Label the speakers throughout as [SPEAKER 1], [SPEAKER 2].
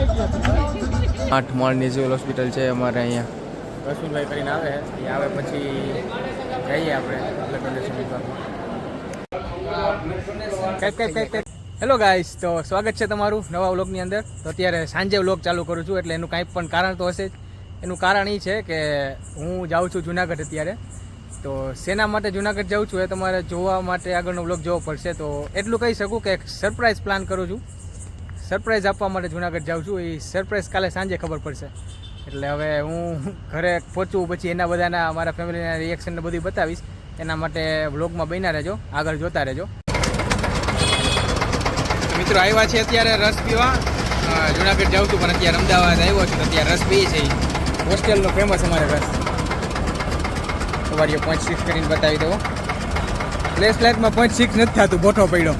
[SPEAKER 1] 8 માળની civil hospital છે અમારે અહીંયા. રસુલભાઈ કરીને આવે છે, એ આવે પછી જઈએ આપણે બ્લડ ડોનેશન વિભાગમાં. હેલો ગાઈસ, તો સ્વાગત છે તમારું નવા વ્લોગની અંદર. તો અત્યારે સાંજે વ્લોગ ચાલુ કરું છું, એટલે એનું કાંઈ પણ કારણ તો હશે જ. એનું કારણ એ છે કે હું જાઉં છું જુનાગઢ અત્યારે. તો શેના માટે જુનાગઢ જાઉં છું એ તમારે જોવા માટે આગળનો વ્લોગ જોવો પડશે. તો એટલું કહી શકું કે એક સરપ્રાઈઝ પ્લાન કરું છું, સરપ્રાઈઝ આપવા માટે જુનાગઢ જાઉં છું. એ સરપ્રાઈઝ કાલે સાંજે ખબર પડશે. એટલે હવે હું ઘરે પહોંચું પછી એના બધાના અમારા ફેમિલીના રિએક્શનને બધું બતાવીશ. એના માટે વ્લોગમાં બન્યા રહેજો, આગળ જોતા રહેજો. મિત્રો આવ્યા છે અત્યારે રસ પીવા. જુનાગઢ જાઉં છું પણ અત્યારે અમદાવાદ આવ્યો છું, અત્યારે રસ પી છે. હોસ્ટેલનો ફેમસ અમારે રસ. તમારી 0.6 કરીને બતાવી દો. પ્લેસ લાઇટમાં 0.6 નથી થતું, બોઠો પડ્યો.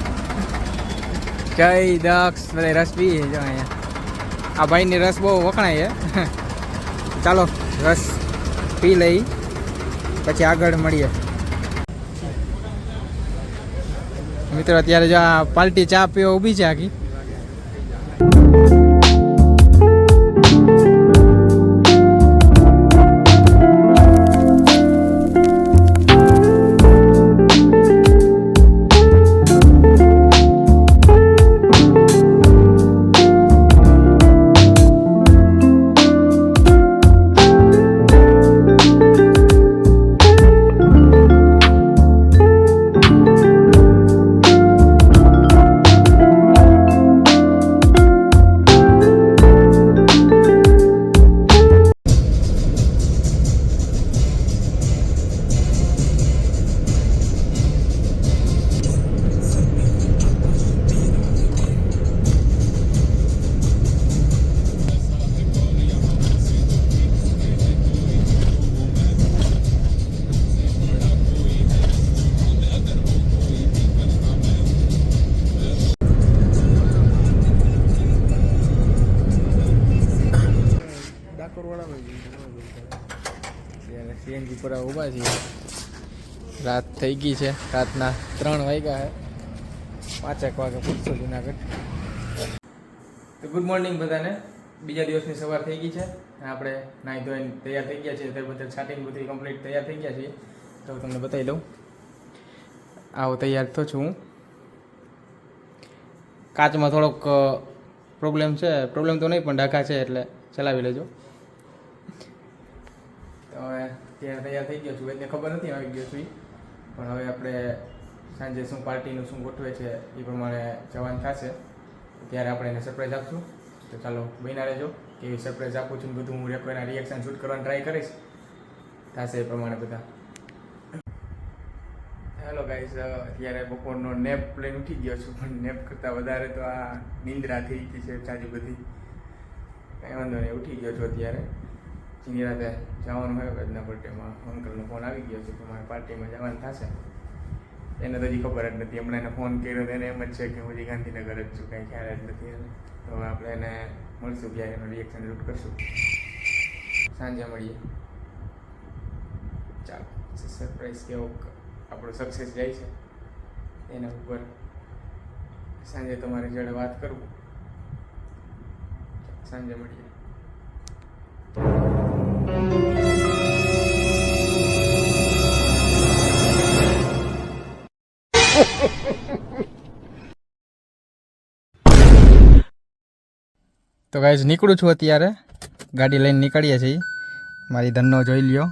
[SPEAKER 1] જય દક્ષ, બધા રસ પી જો અહીંયા. આ ભાઈની રસ બહુ વખણાય છે. ચાલો રસ પી લઈ, પછી આગળ મળીએ. મિત્રો અત્યારે જો આ પાર્ટી ચા પીવા ઊભી છે આખી. સીએનજી પર ઊભા છીએ. રાત થઈ ગઈ છે, રાતના 3 વાગ્યા છે. 5 વાગે પૂછશો જુનાગઢ. તો ગુડ મોર્નિંગ બધાને. બીજા દિવસની સવાર થઈ ગઈ છે. આપણે નાહી ધોઈને તૈયાર થઈ ગયા છીએ. બધા છાટીને બધી કમ્પ્લીટ તૈયાર થઈ ગયા છીએ. તો તમને બતાવી દઉં. આવો તૈયાર તો છું હું. કાચમાં થોડોક પ્રોબ્લેમ છે. પ્રોબ્લેમ તો નહીં પણ ડાઘા છે, એટલે ચલાવી લેજો. તો હવે ત્યારે તૈયાર થઈ ગયો છું. એટલે ખબર નથી આવી ગયો છું, પણ હવે આપણે સાંજે શું પાર્ટીનું શું ગોઠવે છે એ પ્રમાણે જવાનું થશે. ત્યારે આપણે એને સરપ્રાઈઝ આપશું. તો ચાલો બન્યા રહેજો. કેવી સરપ્રાઈઝ આપું છું બધું હું એના રિએક્શન શૂટ કરવાની ટ્રાય કરીશ. થશે એ પ્રમાણે બધા. હેલો ગાઈસ, અત્યારે બપોરનો નેપ લઈને ઉઠી ગયો છું, પણ નેપ કરતાં વધારે તો આ નિંદ્રા થઈ ગઈ છે ચાજી બધી. કંઈ વાંધો નહીં, ઉઠી ગયો છું અત્યારે. ચીની રાતે જવાનું હોય વેદના બર્થડેમાં. અંકલનો ફોન આવી ગયો છે કે મારે પાર્ટીમાં જવાનું થશે. એને તો હજી ખબર જ નથી. હમણાં એને ફોન કર્યો તો એને એમ જ છે કે હું હજી ગાંધીનગર જ છું, કંઈ ખ્યાલ જ નથી એને. તો હવે આપણે એને મળશું, ત્યારે એનું રિએક્શન શૂટ કરશું. સાંજે મળીએ. ચાલો, સરપ્રાઈઝ કેવો આપણો સક્સેસ જાય છે એના ઉપર સાંજે તમારી જોડે વાત કરું. સાંજે મળીએ. તો ગાઈઝ નીકળું છું અત્યારે. ગાડી લઈને નીકળીએ છીએ. મારી ધનનો જોઈ લ્યો.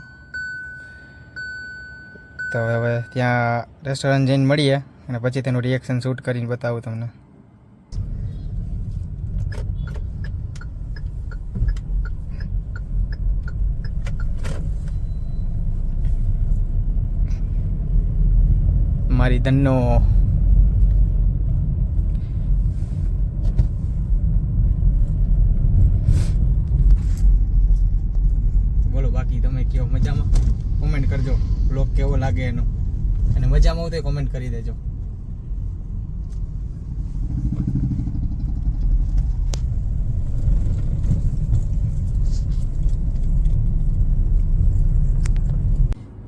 [SPEAKER 1] તો હવે ત્યાં રેસ્ટોરન્ટ જઈને મળીએ અને પછી તેનું રિએક્શન શૂટ કરીને બતાવું તમને. મારી ધનનો બોલો, બાકી તમે કયો મજામાં? કોમેન્ટ કરજો બ્લોગ કેવો લાગે એનો, અને મજામાં આવું તો કોમેન્ટ કરી દેજો.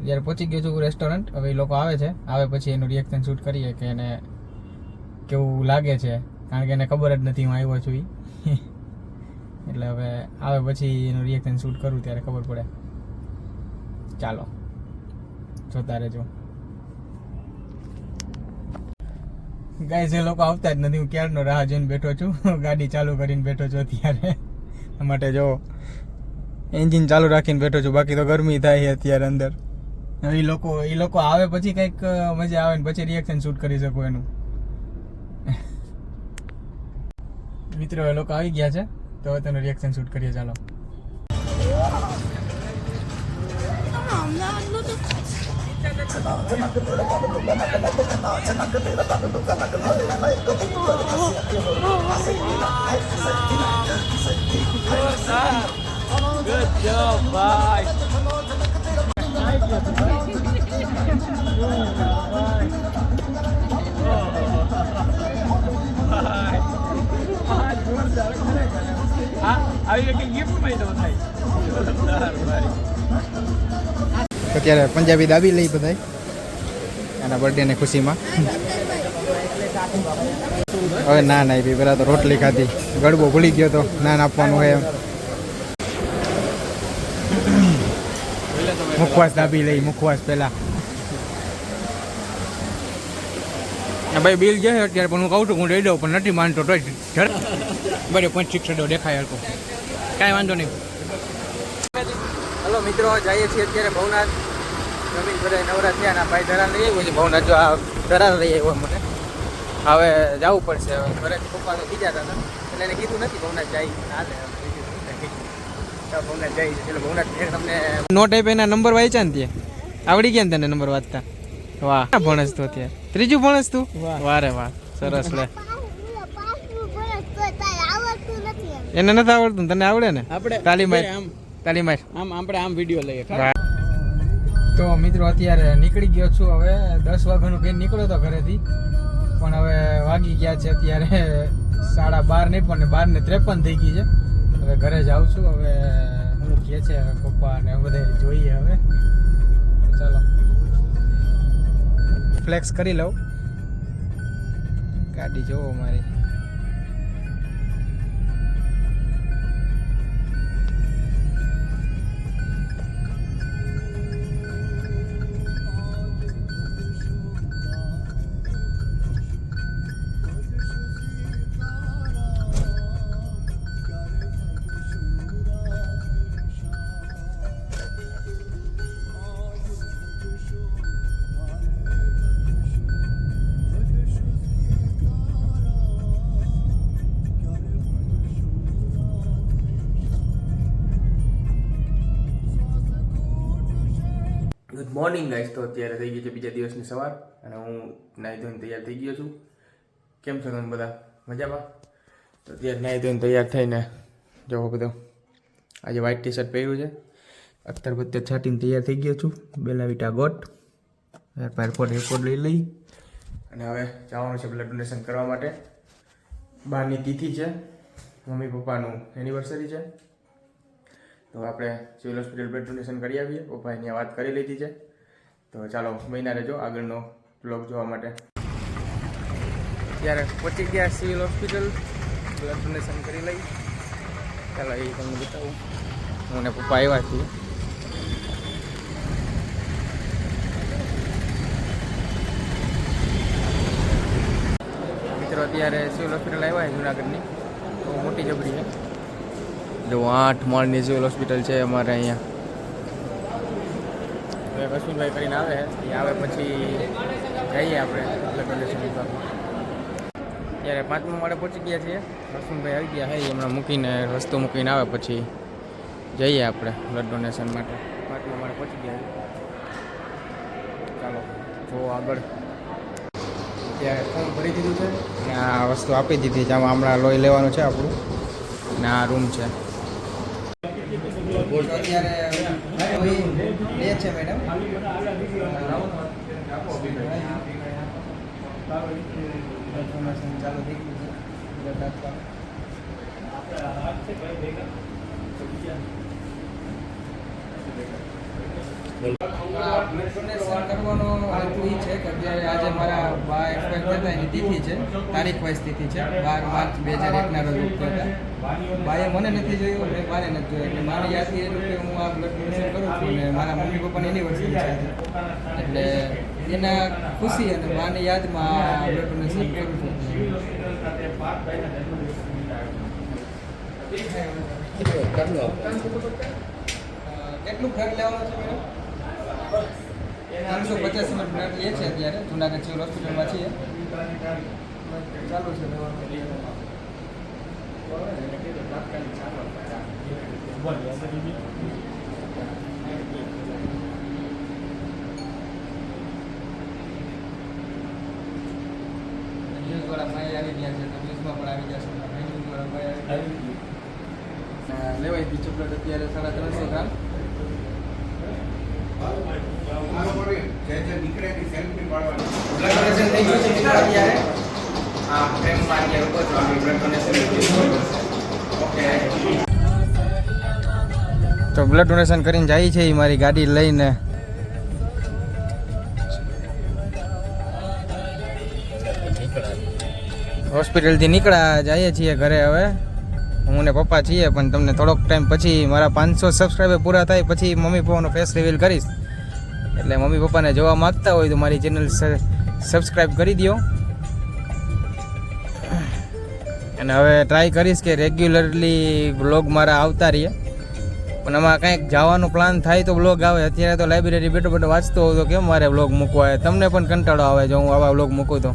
[SPEAKER 1] જ્યારે પહોંચી ગયો છું રેસ્ટોરન્ટ. હવે એ લોકો આવે છે, આવે પછી એનું રિએક્શન શૂટ કરીએ કે એને કેવું લાગે છે, કારણ કે એને ખબર જ નથી હું આવ્યો છું. એટલે હવે આવે પછી એનું રિએક્શન શૂટ કરું ત્યારે ખબર પડે. ચાલો જોતા રહેજો. ગાઈસ એ લોકો આવતા જ નથી. હું ક્યારનો રાહ જોઈને બેઠો છું. ગાડી ચાલુ કરીને બેઠો છું અત્યારે. માટે જો એન્જિન ચાલુ રાખીને બેઠો છું. બાકી તો ગરમી થાય છે અત્યારે અંદર. એ લોકો આવે પછી કંઈક મજા આવે ને પછી રિએક્શન શૂટ કરી શકું એનું. મિત્રો એ લોકો આવી ગયા છે તો હવે તેનું રિએક્શન શૂટ કરીએ. ચાલો. Good job, bye. અત્યારે પંજાબી દાબી લઈ બધાય એના બર્થડે ની ખુશીમાં. હવે ના ભાઈ પેલા તો રોટલી ખાધી. ગળબો ભૂલી ગયો તો નાન આપવાનું હોય એમ. મુખવાસ દાબી લઈ. મુખવાસ પેલા ભાઈ બિલ જાય અત્યારે પણ હું કહું છું હું રહી દઉં પણ નથી માનતો. તો બરે 0.6 દેખાય હરકો. કાંઈ વાંધો નહીં. હલો મિત્રો, જઈએ છીએ અત્યારે ભવનાથ. જમીન બધા નવરા થયા અને ભાઈ ધરાન લઈ આવ્યો છે ભવનાથ. જો આ ધરાન લઈ આવ્યો મને. હવે જવું પડશે. ઘરે પપ્પા તો બીજા હતા એટલે એને કીધું નથી ભવનાથ જાય. ભવનાથ જાય છે. ભવનાથ તમને નોટ આપ એના નંબર વાંચ્યા ને ત્યાં આવડી ગયા ને તને નંબર વાંચતા. વાહ ભણસ તો ત્યાં ત્રીજું ભણસ તું. વારે વાહ સરસ. લે એને નથી આવડતું તને આવડે ને. આપણે તાલી માર આમ આપણે આમ વિડીયો લઈએ. તો મિત્રો અત્યારે નીકળી ગયો છું. હવે 10 વાગ્યાનું કઈ નીકળ્યો તો ઘરેથી પણ હવે વાગી ગયા છે અત્યારે 12:30 નહીં પણ 12:53 થઈ ગઈ છે. હવે ઘરે જાઉં છું. હવે હું કહે છે પપ્પા ને બધા જોઈએ. હવે ચાલો ફ્લેક્સ કરી લઉં. ગાડી જોવો મારી. Good morning guys. તો અત્યારે થઈ ગઈ છે બીજા દિવસની સવાર અને હું નાહી ધોઈને તૈયાર થઈ ગયો છું. કેમ છો તમે બધા? મજામાં? તો અત્યારે નાહી ધોઈને તૈયાર થઈને જોવો બધો આજે વ્હાઇટ ટી શર્ટ પહેર્યું છે. અત્યારે બધે છાટીને તૈયાર થઈ ગયો છું. બેલા વિટા ગોટ એરપોર્ટ લઈ લઈ અને હવે જવાનું છે બ્લડ ડોનેશન કરવા માટે. 12ની તિથિ છે. મમ્મી પપ્પાનું એનિવર્સરી છે. તો આપણે સિવિલ હોસ્પિટલ બ્લડ ડોનેશન કરી આવીએ. પપ્પાએ ત્યાં વાત કરી લીધી છે. તો ચાલો બન્યા રહેજો આગળનો બ્લોગ જોવા માટે. ત્યારે પહોંચી ગયા સિવિલ હોસ્પિટલ. બ્લડ ડોનેશન કરી લઈ. ચાલો એ તમને બતાવું. હું ને પપ્પા આવ્યા છીએ. મિત્રો અત્યારે સિવિલ હોસ્પિટલ આવ્યા છે જુનાગઢની. તો મોટી જબરી છે. જો 8 માળની સિવિલ હોસ્પિટલ છે અમારે અહીંયા. હવે કશ્મીરભાઈ કરીને આવે એ આવે પછી જઈએ આપણે બ્લડ ડોનેશન વિભાગમાં. ત્યારે 5મા માળે પહોંચી ગયા છીએ. કશ્મીરભાઈ આવી ગયા છે હમણાં મૂકીને રસ્તો મૂકીને આવે પછી જઈએ આપણે બ્લડ ડોનેશન માટે. 5મા માળે પહોંચી ગયા છે. ચાલો જો આગળ. ત્યારે ફોર્મ ભરી દીધું છે અને આ વસ્તુ આપી દીધી છે. આમાં હમણાં લોહી લેવાનું છે આપણું અને આ રૂમ છે. અત્યારે લે છે મેડમ. ચાલુ થઈ ગયું છે. કરવાનો હેતુ એ છે કે આજે મારા બા એક્સપાયર થતા એની તિથિ છે, તારીખ વાઇઝ તિથિ છે. 12 માર્ચ 2001 રોજ ઓફ થયા હતા. બાએ મને નથી જોયું, મેં બાને નથી જોયું. એટલે મારી યાદથી એટલું કે હું આ બ્લડ ડોનેશન કરું છું અને મારા મમ્મી પપ્પાની એનિવર્સરી છે આજે. એટલે એના ખુશી અને બાની યાદમાં આ બ્લડ ડોનેશન કરું છું. કેટલું બ્લડ લેવાનું છે મેડમ? 350 ml બ્લડ લે છે અત્યારે. જુનાગઢ સિવિલ હોસ્પિટલમાં છીએ. ચાલુ છે ન્યૂઝવાળા ભાઈ આવી ગયા છે, તો ન્યૂઝમાં પણ આવી જશે. ન્યૂઝવાળા ભાઈ આવી ગયા. લેવાય હતી ચોકલેટ અત્યારે 350 ગ્રામ. તો બ્લડ ડોનેશન કરીને જાય છે એ મારી ગાડી લઈને. હોસ્પિટલથી નીકળ્યા જઈએ છીએ ઘરે. હવે હું ને પપ્પા છીએ, પણ તમને થોડોક ટાઈમ પછી મારા 500 સબસ્ક્રાઈબર પૂરા થાય પછી મમ્મી પપ્પાનો ફેસ રિવીલ કરીશ. એટલે મમ્મી પપ્પાને જોવા માગતા હોય તો મારી ચેનલ સબસ્ક્રાઈબ કરી દો. અને હવે ટ્રાય કરીશ કે રેગ્યુલરલી વ્લોગ મારા આવતા રહીએ. પણ આમાં કંઈક જવાનો પ્લાન થાય તો વ્લોગ આવે. અત્યારે તો લાઇબ્રેરી બેઠો બેઠો વાંચતો હોઉં તો કેમ મારે વ્લોગ મૂકવા આવે? તમને પણ કંટાળો આવે જો હું આવા વ્લોગ મૂકું તો.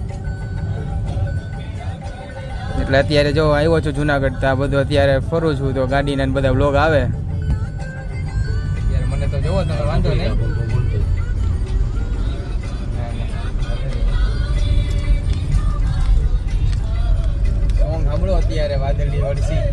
[SPEAKER 1] એટલે અત્યારે જો આવ્યો છું જુનાગઢ, તો આ બધું અત્યારે ફરું છું તો ગાડીના બધા વ્લોગ આવે. અત્યારે મને તો જોવો તમે વાંધો નહીં. સોંગ સાંભળો અત્યારે વાદળની વરસી.